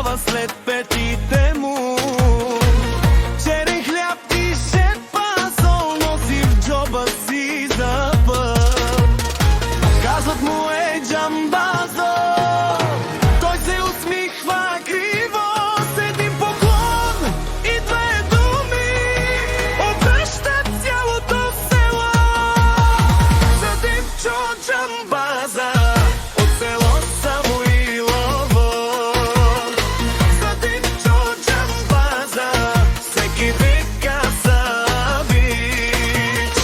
става след петите му. Черен хляб и шепа сол носи в джоба си за път. Казват му е джамбазо, той се усмихва криво с един поклон и две думи обръщат цялото село. За Димчо Джамбаза от село Самуилово. За Димчо Джамбаза всеки вика Сабич.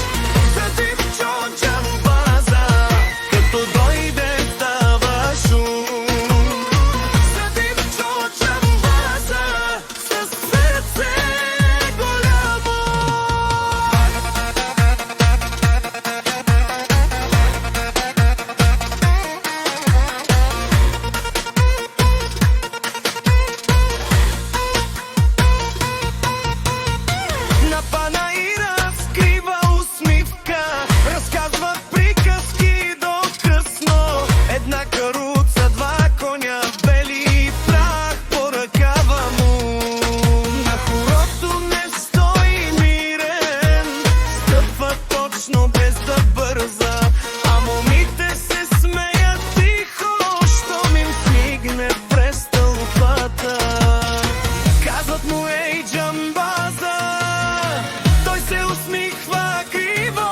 За Димчо Джамбаза като дойде става шум. За Димчо Джамбаза със сърце голямо. На панаира скрива усмивка, разказва приказки до късно. Една каруца, два коня, бели прах по ръкава му. На хорото не стои мирен, стъпва точно без да бърза, а момите се смеят тихо, щом им смигне през тълпата. Казват му ей джамбаза, той се усмихва криво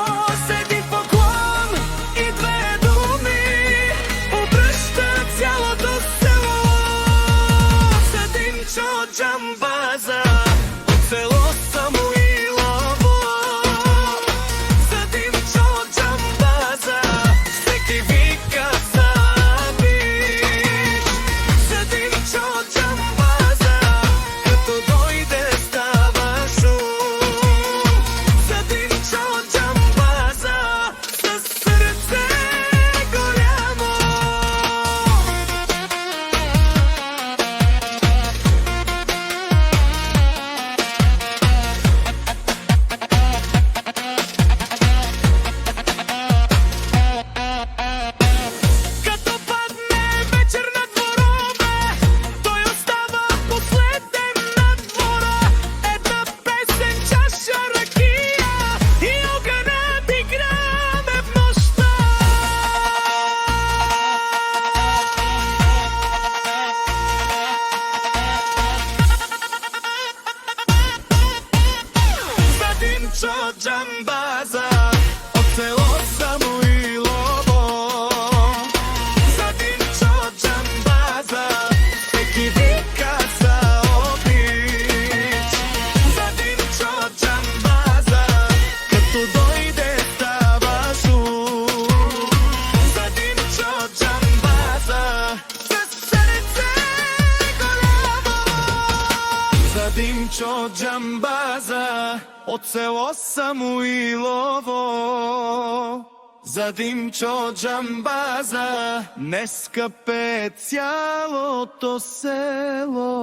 с един поклон и две думи обръща цялото село. За Димчо Джамбаза от село Самуилово. За Димчо Джамбаза всеки вика Сабич. За Димчо Джамбаза като дойде става шум. За Димчо Джамбаза със сърце голямо. Като падне вечер на дворове, той остава последен на двора. Една песен, чаша ракия и огънят играе в нощта. За Димчо Джамбаза от село Самуилово. За Димчо Джамбаза всеки вика Сабич. За Димчо Джамбаза като дойде става шум. За Димчо Джамбаза със сърце голямо. За Димчо Джамбаза от село Самуилово. За Димчо Джамбаза днеска пее цялото село.